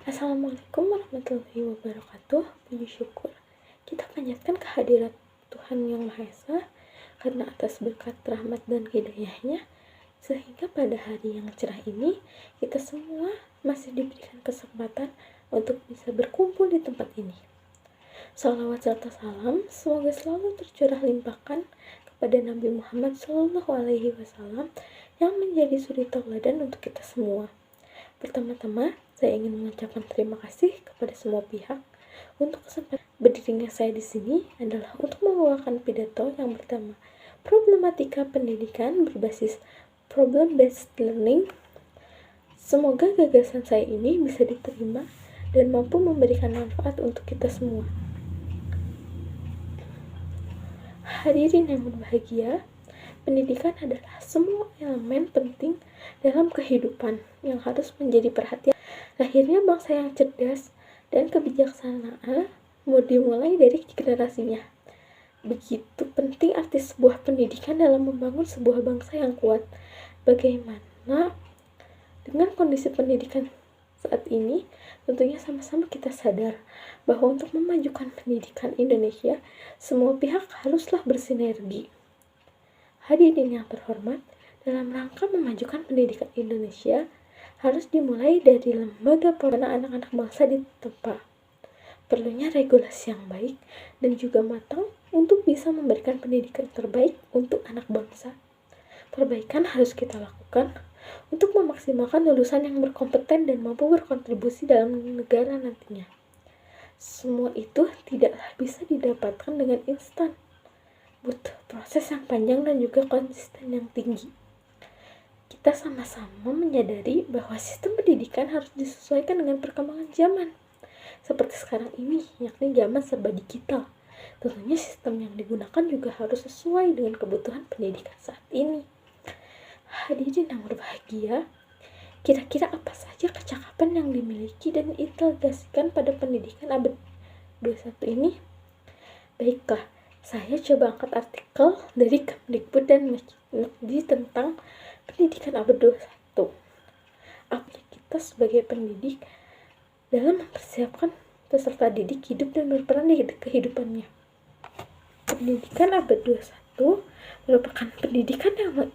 Assalamualaikum warahmatullahi wabarakatuh. Puji syukur kita panjatkan kehadirat Tuhan Yang Maha Esa karena atas berkat rahmat dan hidayahnya, sehingga pada hari yang cerah ini kita semua masih diberikan kesempatan untuk bisa berkumpul di tempat ini. Salawat serta salam semoga selalu tercurah limpahkan kepada Nabi Muhammad SAW yang menjadi suri tauladan untuk kita semua. Pertama-tama, saya ingin mengucapkan terima kasih kepada semua pihak untuk kesempatan berdirinya saya di sini adalah untuk membawakan pidato yang pertama, problematika pendidikan berbasis problem-based learning. Semoga gagasan saya ini bisa diterima dan mampu memberikan manfaat untuk kita semua. Hadirin yang berbahagia, pendidikan adalah semua elemen penting dalam kehidupan yang harus menjadi perhatian. Lahirnya bangsa yang cerdas dan kebijaksanaan mau dimulai dari generasinya. Begitu penting arti sebuah pendidikan dalam membangun sebuah bangsa yang kuat. Bagaimana dengan kondisi pendidikan saat ini? Tentunya sama-sama kita sadar bahwa untuk memajukan pendidikan Indonesia, semua pihak haruslah bersinergi. Hadirin yang terhormat, dalam rangka memajukan pendidikan Indonesia, harus dimulai dari lembaga pendidikan anak-anak bangsa ditempa. Perlunya regulasi yang baik dan juga matang untuk bisa memberikan pendidikan terbaik untuk anak bangsa. Perbaikan harus kita lakukan untuk memaksimalkan lulusan yang berkompeten dan mampu berkontribusi dalam negara nantinya. Semua itu tidaklah bisa didapatkan dengan instan. Butuh proses yang panjang dan juga konsisten yang tinggi. Kita sama-sama menyadari bahwa sistem pendidikan harus disesuaikan dengan perkembangan zaman. Seperti sekarang ini, yakni zaman serba digital. Tentunya sistem yang digunakan juga harus sesuai dengan kebutuhan pendidikan saat ini. Hadirin yang berbahagia, kira-kira apa saja kecakapan yang dimiliki dan diintegrasikan pada pendidikan abad 21 ini? Baiklah, saya coba angkat artikel dari Kemdikbud dan Mendikbud tentang pendidikan abad 21. Apa kita sebagai pendidik dalam mempersiapkan peserta didik hidup dan berperan di kehidupannya. Pendidikan abad 21 merupakan pendidikan yang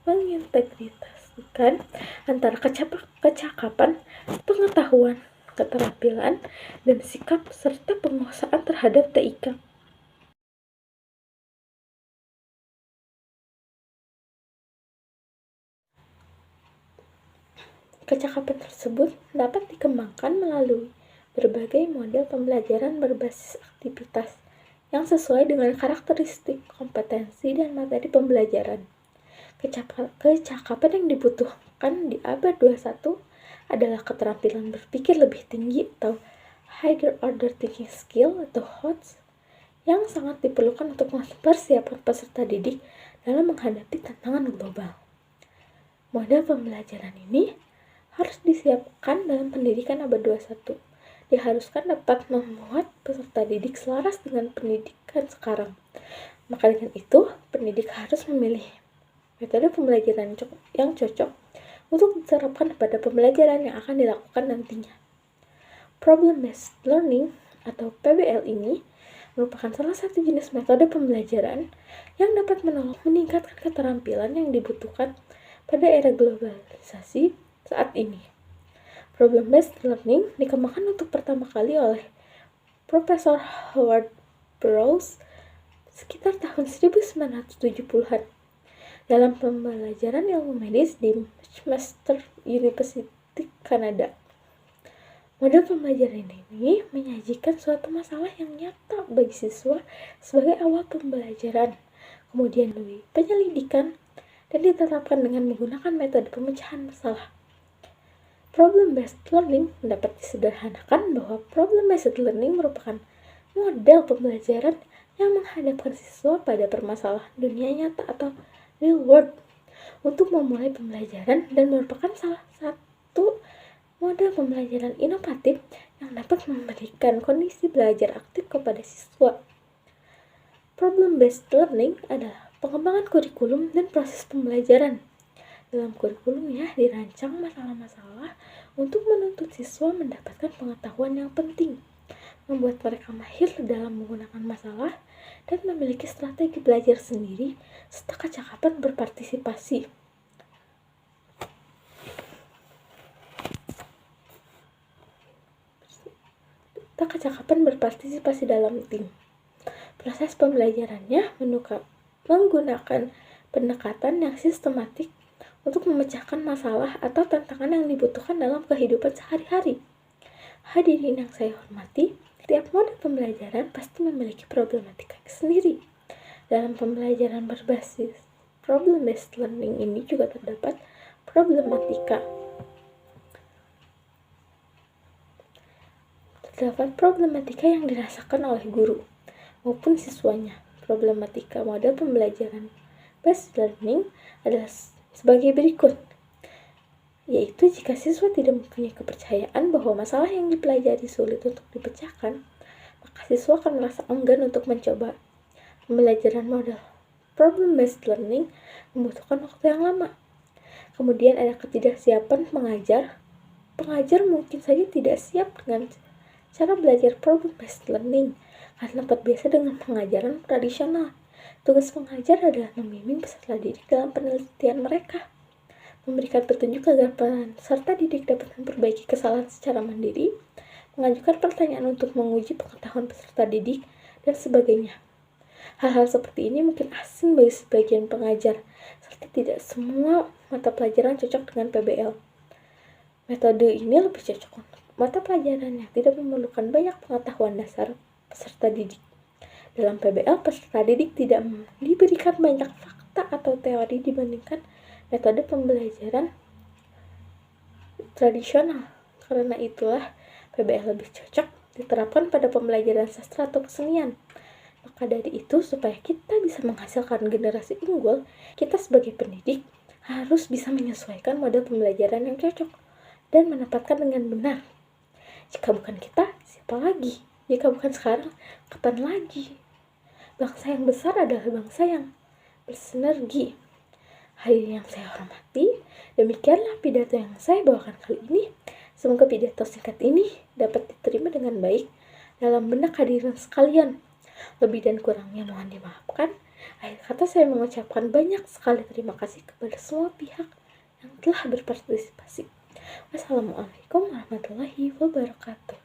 mengintegrasikan antara kecakapan, pengetahuan, keterampilan, dan sikap serta penguasaan terhadap TIK. Kecakapan tersebut dapat dikembangkan melalui berbagai model pembelajaran berbasis aktivitas yang sesuai dengan karakteristik, kompetensi, dan materi pembelajaran. Kecakapan yang dibutuhkan di abad 21 adalah keterampilan berpikir lebih tinggi atau higher order thinking skill atau HOTS yang sangat diperlukan untuk mempersiapkan peserta didik dalam menghadapi tantangan global. Model pembelajaran ini harus disiapkan dalam pendidikan abad 21. Diharuskan dapat membuat peserta didik selaras dengan pendidikan sekarang. Maka dengan itu, pendidik harus memilih metode pembelajaran yang cocok untuk diterapkan pada pembelajaran yang akan dilakukan nantinya. Problem-based learning atau PBL ini merupakan salah satu jenis metode pembelajaran yang dapat menolong meningkatkan keterampilan yang dibutuhkan pada era globalisasi saat ini. Problem-based learning dikembangkan untuk pertama kali oleh Profesor Howard Burroughs sekitar tahun 1970-an dalam pembelajaran ilmu medis di McMaster University, Kanada. Model pembelajaran ini menyajikan suatu masalah yang nyata bagi siswa sebagai awal pembelajaran, kemudian melalui penyelidikan dan diterapkan dengan menggunakan metode pemecahan masalah. Problem-based learning dapat disederhanakan bahwa problem-based learning merupakan model pembelajaran yang menghadapkan siswa pada permasalahan dunia nyata atau real world untuk memulai pembelajaran dan merupakan salah satu model pembelajaran inovatif yang dapat memberikan kondisi belajar aktif kepada siswa. Problem-based learning adalah pengembangan kurikulum dan proses pembelajaran. Dalam kurikulumnya dirancang masalah-masalah untuk menuntut siswa mendapatkan pengetahuan yang penting, membuat mereka mahir dalam menggunakan masalah, dan memiliki strategi belajar sendiri serta kecakapan berpartisipasi. Dalam tim. Proses pembelajarannya menggunakan pendekatan yang sistematik untuk memecahkan masalah atau tantangan yang dibutuhkan dalam kehidupan sehari-hari. Hadirin yang saya hormati, setiap mode pembelajaran pasti memiliki problematika sendiri. Dalam pembelajaran berbasis problem-based learning ini juga terdapat problematika. Terdapat problematika yang dirasakan oleh guru maupun siswanya. Problematika model pembelajaran based learning adalah sebagai berikut, yaitu jika siswa tidak mempunyai kepercayaan bahwa masalah yang dipelajari sulit untuk dipecahkan, maka siswa akan merasa enggan untuk mencoba. Pembelajaran model problem-based learning membutuhkan waktu yang lama. Kemudian ada ketidaksiapan pengajar. Pengajar mungkin saja tidak siap dengan cara belajar problem-based learning karena terbiasa dengan pengajaran tradisional. Tugas pengajar adalah membimbing peserta didik dalam penelitian mereka, memberikan petunjuk agar peserta didik dapat memperbaiki kesalahan secara mandiri, mengajukan pertanyaan untuk menguji pengetahuan peserta didik, dan sebagainya. Hal-hal seperti ini mungkin asing bagi sebagian pengajar, serta tidak semua mata pelajaran cocok dengan PBL. Metode ini lebih cocok untuk mata pelajaran yang tidak memerlukan banyak pengetahuan dasar peserta didik. Dalam PBL, peserta didik tidak diberikan banyak fakta atau teori dibandingkan metode pembelajaran tradisional. Karena itulah PBL lebih cocok diterapkan pada pembelajaran sastra atau kesenian. Maka dari itu, supaya kita bisa menghasilkan generasi unggul, kita sebagai pendidik harus bisa menyesuaikan model pembelajaran yang cocok dan menempatkan dengan benar. Jika bukan kita, siapa lagi? Jika bukan sekarang, kapan lagi? Bangsa yang besar adalah bangsa yang bersinergi. Hadirin yang saya hormati, demikianlah pidato yang saya bawakan kali ini. Semoga pidato singkat ini dapat diterima dengan baik dalam benak hadirin sekalian. Lebih dan kurangnya mohon dimaafkan. Akhir kata saya mengucapkan banyak sekali terima kasih kepada semua pihak yang telah berpartisipasi. Wassalamualaikum warahmatullahi wabarakatuh.